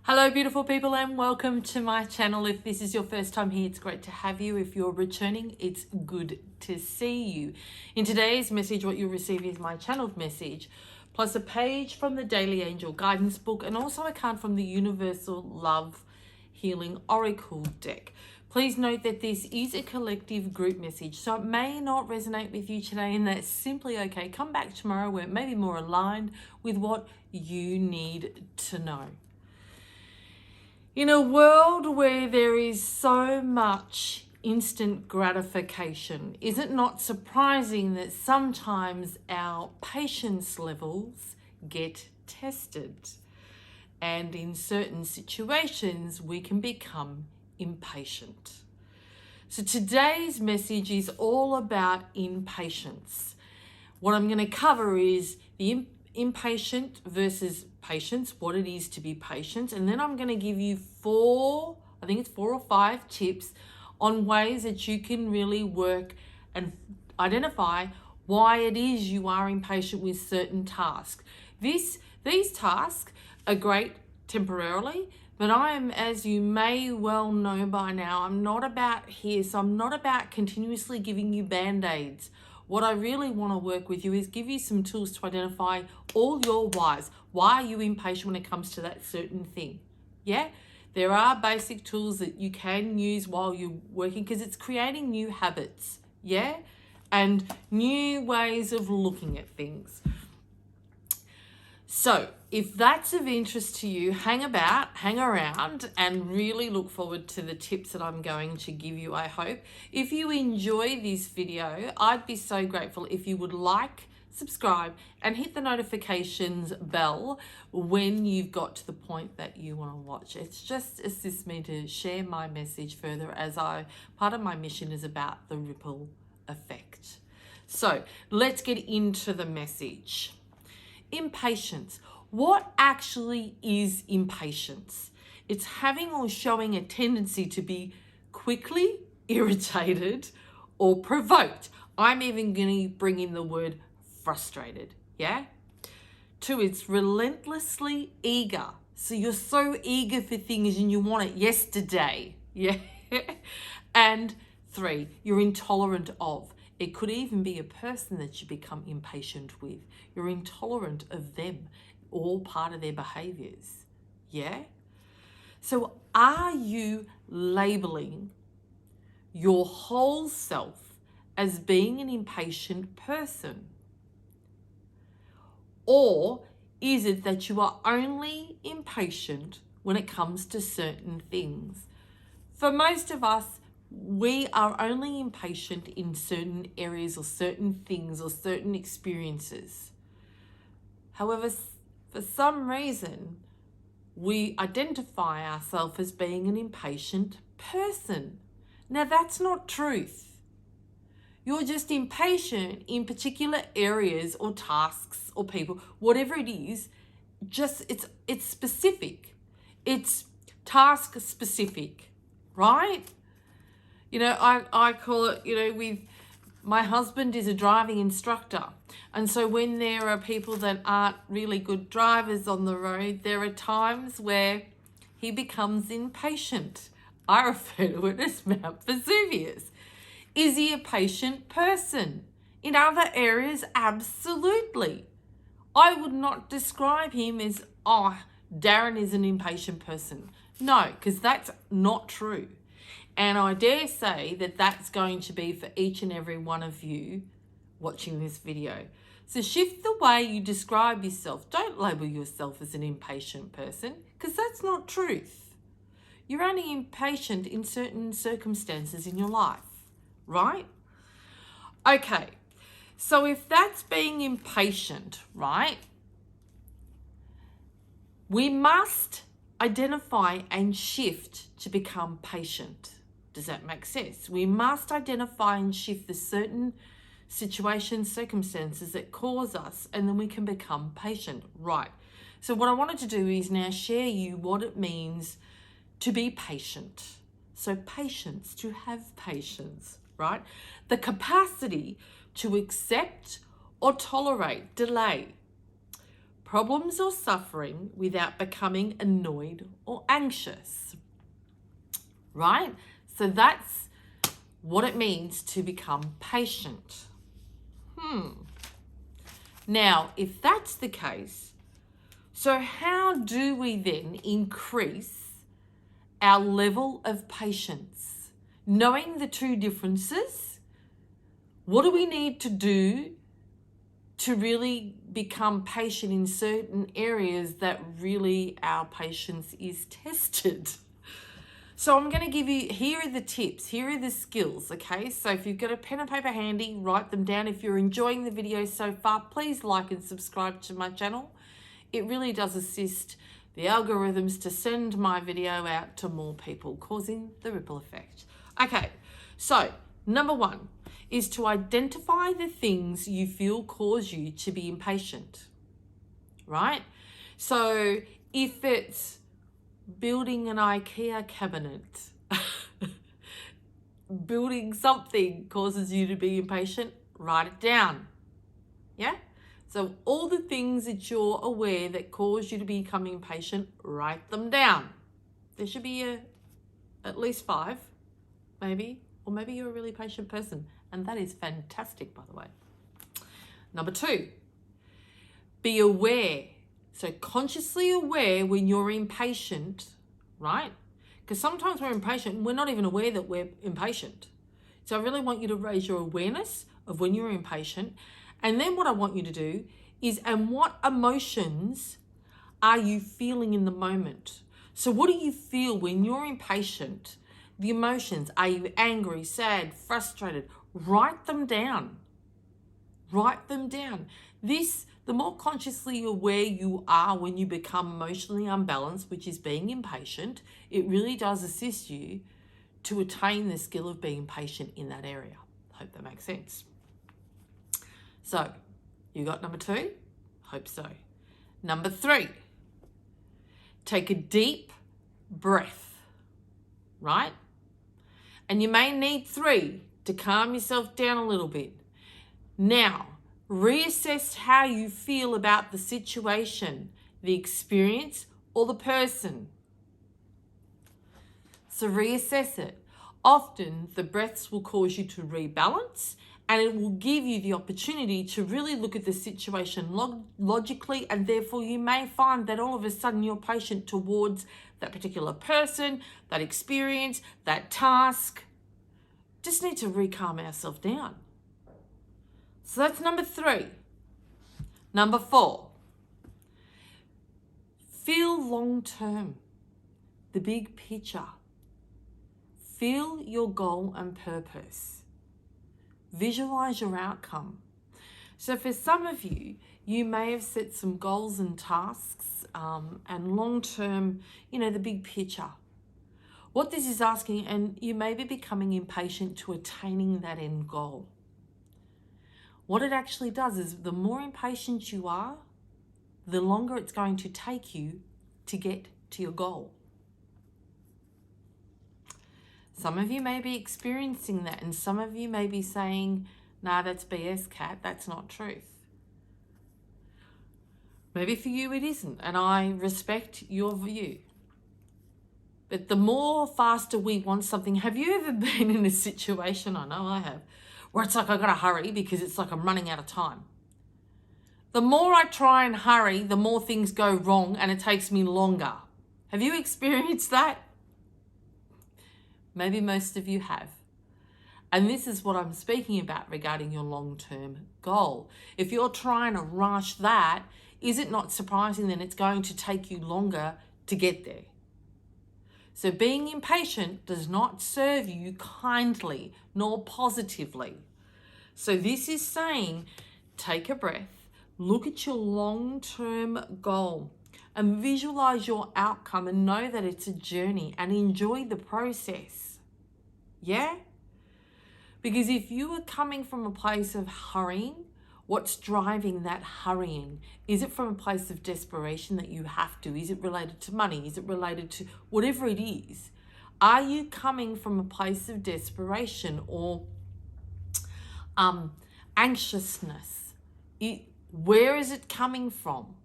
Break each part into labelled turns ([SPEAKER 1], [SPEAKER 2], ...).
[SPEAKER 1] Hello beautiful people and welcome to my channel. If this is your first time here, it's great to have you. If you're returning, it's good to see you. In today's message, what you'll receive is my channel message, plus a page from the Daily Angel Guidance book and also a card from the Universal Love Healing Oracle deck. Please note that this is a collective group message, so it may not resonate with you today, and that's simply okay. Come back tomorrow where it may be more aligned with what you need to know. In a world where there is so much instant gratification, is it not surprising that sometimes our patience levels get tested? And in certain situations, we can become impatient. So today's message is all about impatience. What I'm going to cover is the impatient versus patience, what it is to be patient, and then I'm going to give you four or five tips on ways that you can really work and identify why it is you are impatient with certain tasks. These tasks are great temporarily, but I am, as you may well know by now, I'm not about continuously giving you band-aids. What I really want to work with you is give you some tools to identify all your whys. Why are you impatient when it comes to that certain thing? Yeah, there are basic tools that you can use while you're working because it's creating new habits, yeah, and new ways of looking at things. So if that's of interest to you, hang around and really look forward to the tips that I'm going to give you, I hope. If you enjoy this video, I'd be so grateful if you would like, subscribe, and hit the notifications bell when you've got to the point that you want to watch. It's just assists me to share my message further, as part of my mission is about the ripple effect. So let's get into the message. Impatience. What actually is impatience? It's having or showing a tendency to be quickly irritated or provoked. I'm even going to bring in the word frustrated, yeah? 2, it's relentlessly eager. So you're so eager for things and you want it yesterday, yeah? And 3, you're intolerant of. It could even be a person that you become impatient with. You're intolerant of them, all part of their behaviors. Yeah? So are you labeling your whole self as being an impatient person? Or is it that you are only impatient when it comes to certain things? For most of us, we are only impatient in certain areas or certain things or certain experiences. However, for some reason, we identify ourselves as being an impatient person. Now, that's not truth. You're just impatient in particular areas or tasks or people, whatever it is, it's specific. It's task specific, right? You know, I call it, with my husband is a driving instructor. And so when there are people that aren't really good drivers on the road, there are times where he becomes impatient. I refer to it as Mount Vesuvius. Is he a patient person? In other areas, absolutely. I would not describe him as, Darren is an impatient person. No, because that's not true. And I dare say that that's going to be for each and every one of you watching this video. So shift the way you describe yourself. Don't label yourself as an impatient person, because that's not truth. You're only impatient in certain circumstances in your life, right? Okay, so if that's being impatient, right, we must identify and shift to become patient. Does that make sense? We must identify and shift the certain situations, circumstances that cause us, and then we can become patient, right? So what I wanted to do is now share you what it means to be patient. So patience, to have patience, right? The capacity to accept or tolerate delay, problems or suffering without becoming annoyed or anxious, right? So that's what it means to become patient. Now, if that's the case, so how do we then increase our level of patience? Knowing the two differences, what do we need to do to really become patient in certain areas that really our patience is tested? So I'm going to give you, here are the tips, here are the skills, okay? So if you've got a pen and paper handy, write them down. If you're enjoying the video so far, please like and subscribe to my channel. It really does assist the algorithms to send my video out to more people, causing the ripple effect. Okay, so number one is to identify the things you feel cause you to be impatient, right? So if it's building an IKEA cabinet, building something causes you to be impatient, write it down. Yeah? So all the things that you're aware that cause you to become impatient, write them down. There should be at least 5, maybe, or maybe you're a really patient person, and that is fantastic, by the way. Number 2, be aware. So consciously aware when you're impatient, right? Because sometimes we're impatient and we're not even aware that we're impatient. So I really want you to raise your awareness of when you're impatient. And then what I want you to do is, and what emotions are you feeling in the moment? So what do you feel when you're impatient? The emotions, are you angry, sad, frustrated? Write them down. Write them down. The more consciously aware you are when you become emotionally unbalanced, which is being impatient, it really does assist you to attain the skill of being patient in that area. I hope that makes sense. So, you got number 2? Hope so. Number 3, take a deep breath, right? And you may need 3 to calm yourself down a little bit. Now, reassess how you feel about the situation, the experience, or the person. So reassess it. Often the breaths will cause you to rebalance, and it will give you the opportunity to really look at the situation logically, and therefore you may find that all of a sudden you're patient towards that particular person, that experience, that task. Just need to recalm ourselves down. So that's number 3. Number 4, feel long term, the big picture. Feel your goal and purpose. Visualize your outcome. So for some of you, you may have set some goals and tasks and long term, the big picture. What this is asking, and you may be becoming impatient to attaining that end goal. What it actually does is, the more impatient you are, the longer it's going to take you to get to your goal. Some of you may be experiencing that, and some of you may be saying, nah, that's BS, Kat, that's not truth. Maybe for you it isn't, and I respect your view. But the more faster we want something, have you ever been in a situation, I know I have, where it's like I gotta hurry because it's like I'm running out of time? The more I try and hurry, the more things go wrong and it takes me longer. Have you experienced that? Maybe most of you have. And this is what I'm speaking about regarding your long-term goal. If you're trying to rush that, is it not surprising that it's going to take you longer to get there? So being impatient does not serve you kindly nor positively. So this is saying, take a breath, look at your long-term goal and visualize your outcome, and know that it's a journey, and enjoy the process. Yeah? Because if you are coming from a place of hurrying, what's driving that hurrying? Is it from a place of desperation that you have to? Is it related to money? Is it related to whatever it is? Are you coming from a place of desperation or anxiousness? Where is it coming from?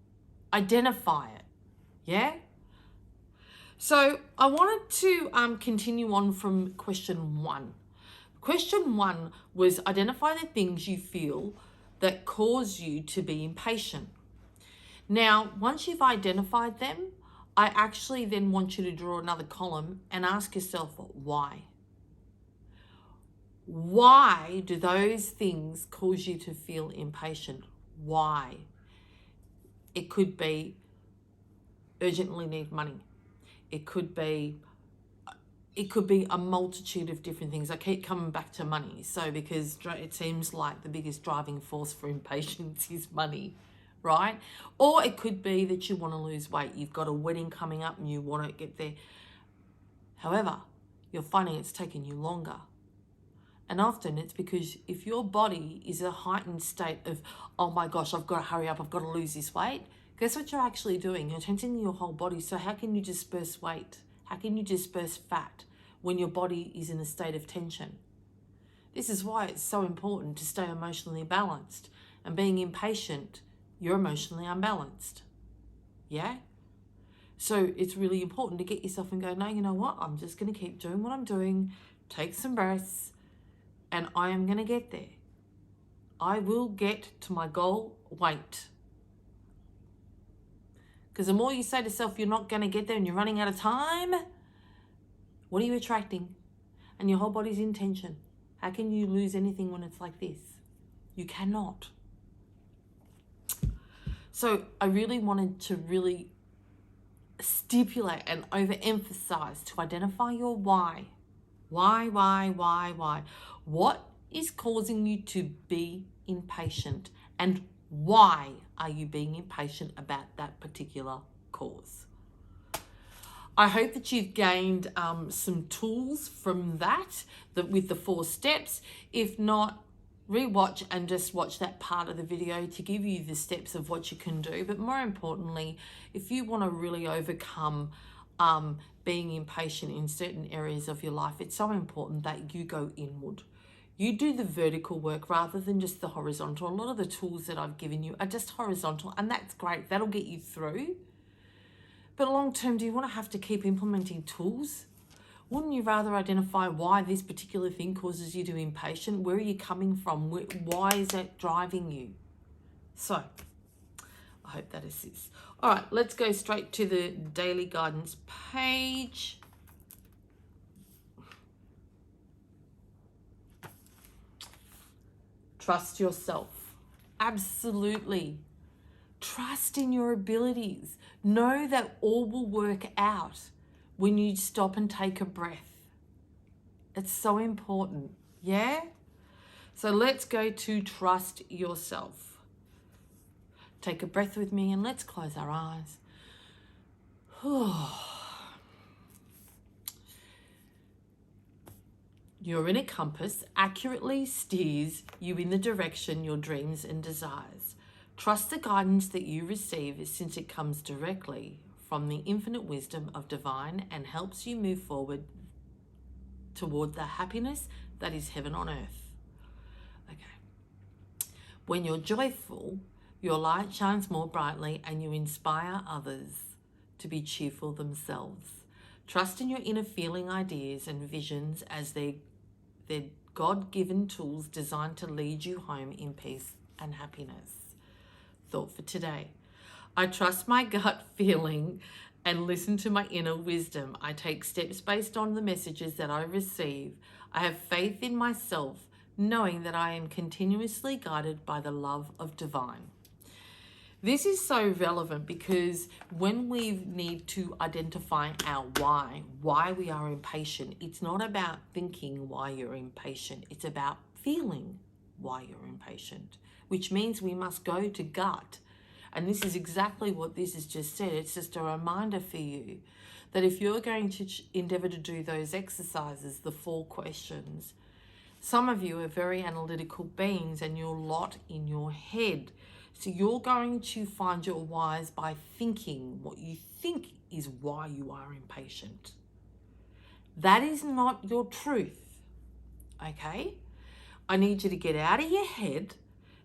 [SPEAKER 1] Identify it. Yeah? So I wanted to continue on from question 1. Question 1 was identify the things you feel that cause you to be impatient. Now, once you've identified them, I actually then want you to draw another column and ask yourself why. Why do those things cause you to feel impatient? Why? It could be urgently need money. It could be a multitude of different things. I keep coming back to money. So because it seems like the biggest driving force for impatience is money, right? Or it could be that you want to lose weight. You've got a wedding coming up and you want to get there. However, you're finding it's taking you longer. And often it's because if your body is a heightened state of, oh my gosh, I've got to hurry up, I've got to lose this weight. Guess what you're actually doing? You're tensing your whole body. So how can you disperse weight? How can you disperse fat when your body is in a state of tension? This is why it's so important to stay emotionally balanced. And being impatient, you're emotionally unbalanced. Yeah? So it's really important to get yourself and go, no, you know what? I'm just going to keep doing what I'm doing, take some breaths, and I am going to get there. I will get to my goal weight. Because the more you say to yourself you're not going to get there and you're running out of time, what are you attracting? And your whole body's in tension. How can you lose anything when it's like this? You cannot. So I really wanted to really stipulate and overemphasize to identify your why. Why? What is causing you to be impatient, and why are you being impatient about that particular cause? I hope that you've gained some tools from that with the 4 steps. If not, rewatch and just watch that part of the video to give you the steps of what you can do. But more importantly, if you want to really overcome being impatient in certain areas of your life, it's so important that you go inward. You do the vertical work rather than just the horizontal. A lot of the tools that I've given you are just horizontal, and that's great. That'll get you through. But long term, do you want to have to keep implementing tools? Wouldn't you rather identify why this particular thing causes you to be impatient? Where are you coming from? Why is that driving you? So, I hope that assists. All right, let's go straight to the daily guidance page. Trust yourself. Absolutely. Trust in your abilities. Know that all will work out when you stop and take a breath. It's so important. Yeah? So let's go to trust yourself. Take a breath with me and let's close our eyes. Your inner compass accurately steers you in the direction your dreams and desires. Trust the guidance that you receive since it comes directly from the infinite wisdom of divine and helps you move forward toward the happiness that is heaven on earth. Okay. When you're joyful, your light shines more brightly and you inspire others to be cheerful themselves. Trust in your inner feeling, ideas and visions as they're God-given tools designed to lead you home in peace and happiness. Thought for today. I trust my gut feeling and listen to my inner wisdom. I take steps based on the messages that I receive. I have faith in myself, knowing that I am continuously guided by the love of divine. This is so relevant because when we need to identify our why we are impatient, it's not about thinking why you're impatient. It's about feeling why you're impatient, which means we must go to gut. And this is exactly what this has just said. It's just a reminder for you that if you're going to endeavor to do those exercises, the 4 questions, some of you are very analytical beings and you're a lot in your head. So you're going to find your whys by thinking what you think is why you are impatient. That is not your truth, okay? I need you to get out of your head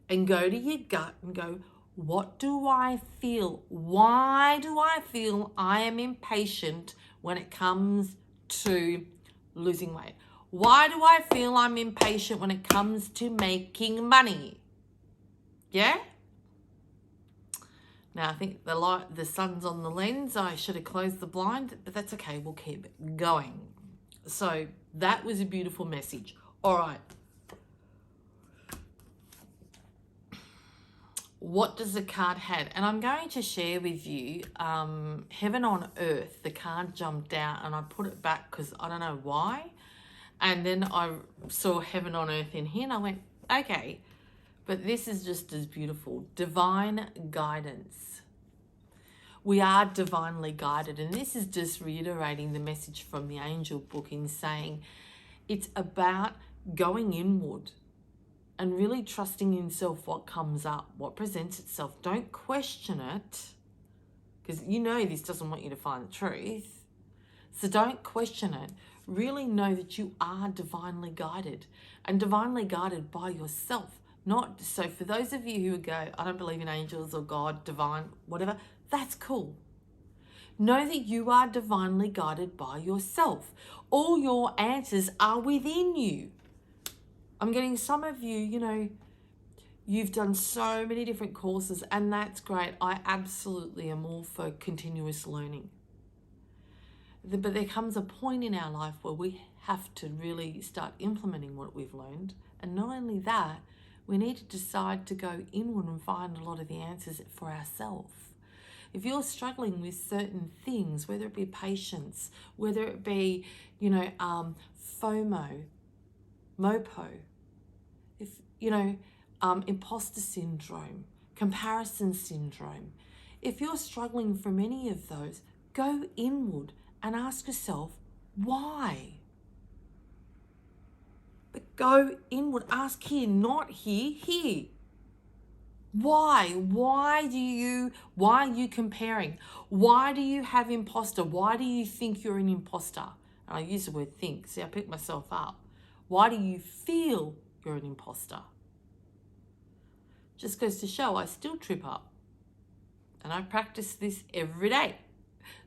[SPEAKER 1] and go to your gut and go, What do I feel? Why do I feel I am impatient when it comes to losing weight? Why do I feel I'm impatient when it comes to making money? Yeah? Now, I think the sun's on the lens. I should have closed the blind, but that's okay. We'll keep going. So that was a beautiful message. All right. What does the card have? And I'm going to share with you Heaven on Earth. The card jumped out and I put it back because I don't know why. And then I saw Heaven on Earth in here and I went, okay, but this is just as beautiful. Divine guidance. We are divinely guided. And this is just reiterating the message from the angel book in saying it's about going inward and really trusting in yourself, what comes up, what presents itself. Don't question it, because you know this doesn't want you to find the truth. So don't question it. Really know that you are divinely guided, and divinely guided by yourself. Not so for those of you who go, I don't believe in angels or God, divine, whatever, that's cool. Know that you are divinely guided by yourself. All your answers are within you. I'm getting some of you, you know, you've done so many different courses and that's great. I absolutely am all for continuous learning. But there comes a point in our life where we have to really start implementing what we've learned. And not only that, we need to decide to go inward and find a lot of the answers for ourselves. If you're struggling with certain things, whether it be patience, whether it be, you know, FOMO, MOPO, if you know, imposter syndrome, comparison syndrome, if you're struggling from any of those, go inward and ask yourself why. But go inward, ask here, not here, here. Why? Why are you comparing? Why do you have imposter? Why do you think you're an imposter? And I use the word think. See, I picked myself up. Why do you feel you're an imposter? Just goes to show I still trip up. And I practice this every day.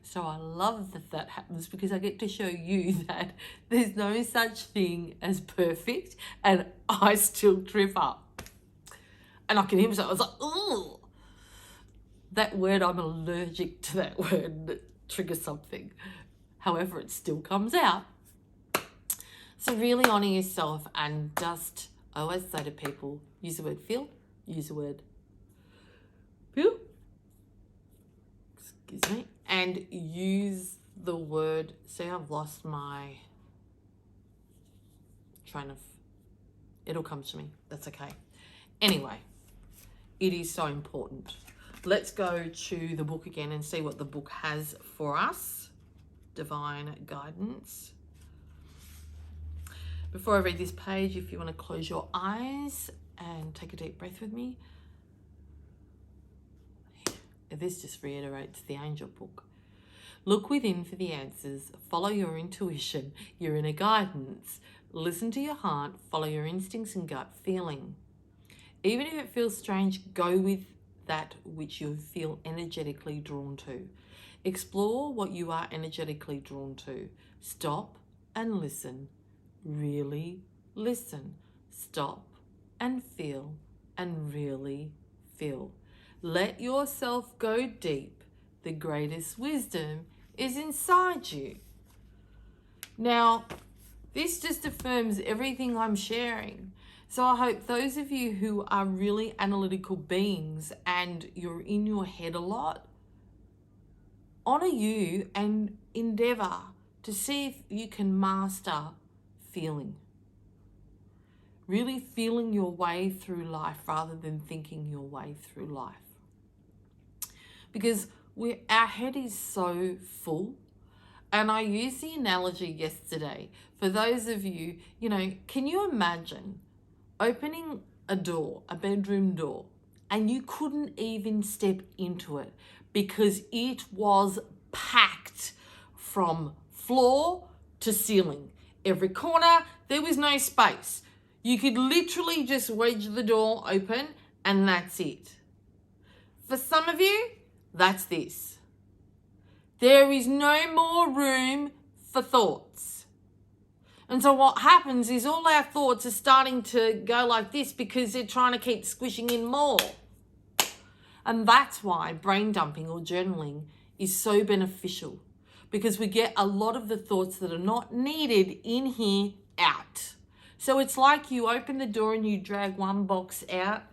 [SPEAKER 1] So I love that that happens because I get to show you that there's no such thing as perfect and I still trip up. And I can hear myself, I was like, oh, that word, I'm allergic to that word that triggers something. However, it still comes out. So really honor yourself and just, I always say to people, use the word feel, use the word feel, excuse me, and use the word, see, I've lost my train of, it'll come to me, that's okay. Anyway, it is so important. Let's go to the book again and see what the book has for us. Divine guidance. Before I read this page, if you want to close your eyes and take a deep breath with me. This just reiterates the angel book. Look within for the answers. Follow your intuition, your inner guidance. Listen to your heart. Follow your instincts and gut feeling. Even if it feels strange, go with that which you feel energetically drawn to. Explore what you are energetically drawn to. Stop and listen. Really listen. Stop and feel and really feel. Let yourself go deep. The greatest wisdom is inside you. Now, this just affirms everything I'm sharing. So I hope those of you who are really analytical beings and you're in your head a lot, honor you and endeavor to see if you can master feeling. Really feeling your way through life rather than thinking your way through life. Because our head is so full. And I used the analogy yesterday. For those of you, you know, can you imagine opening a door, a bedroom door, and you couldn't even step into it because it was packed from floor to ceiling. Every corner, there was no space. You could literally just wedge the door open and that's it. For some of you, that's this. There is no more room for thoughts. And so what happens is all our thoughts are starting to go like this because they're trying to keep squishing in more. And that's why brain dumping or journaling is so beneficial, because we get a lot of the thoughts that are not needed in here out. So it's like you open the door and you drag one box out,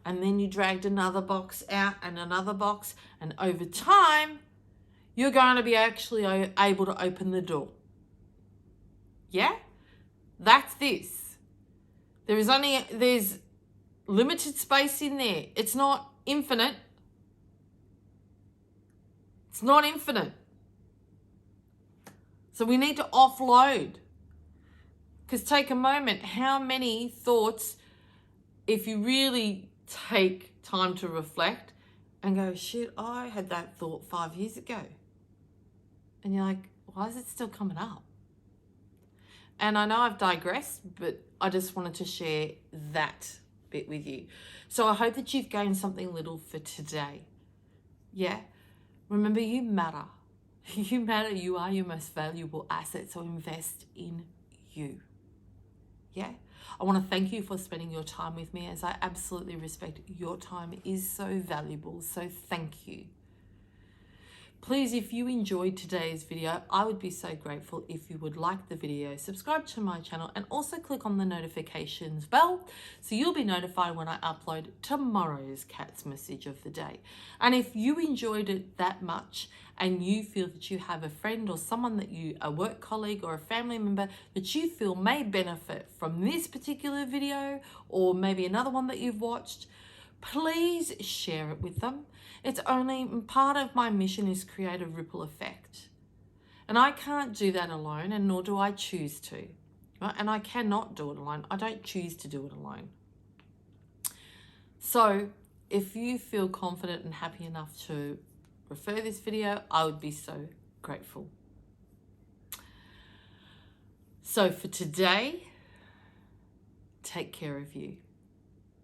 [SPEAKER 1] and then you dragged another box out and another box, and over time, you're going to be actually able to open the door. Yeah? That's this. There's limited space in there. It's not infinite. It's not infinite. So we need to offload. Because take a moment, how many thoughts, if you really take time to reflect and go, shit, I had that thought 5 years ago. And you're like, why is it still coming up? And I know I've digressed, but I just wanted to share that bit with you. So I hope that you've gained something little for today. Yeah? Remember, you matter. You matter. You are your most valuable asset. So invest in you. Yeah? I want to thank you for spending your time with me, as I absolutely respect your time is so valuable. So thank you. Please, if you enjoyed today's video, I would be so grateful if you would like the video, subscribe to my channel, and also click on the notifications bell so you'll be notified when I upload tomorrow's cat's message of the day. And if you enjoyed it that much and you feel that you have a friend or someone that a work colleague or a family member that you feel may benefit from this particular video, or maybe another one that you've watched, please share it with them. It's only part of my mission is create a ripple effect. And I can't do that alone, and nor do I choose to. Right? And I cannot do it alone. I don't choose to do it alone. So if you feel confident and happy enough to refer this video, I would be so grateful. So for today, take care of you.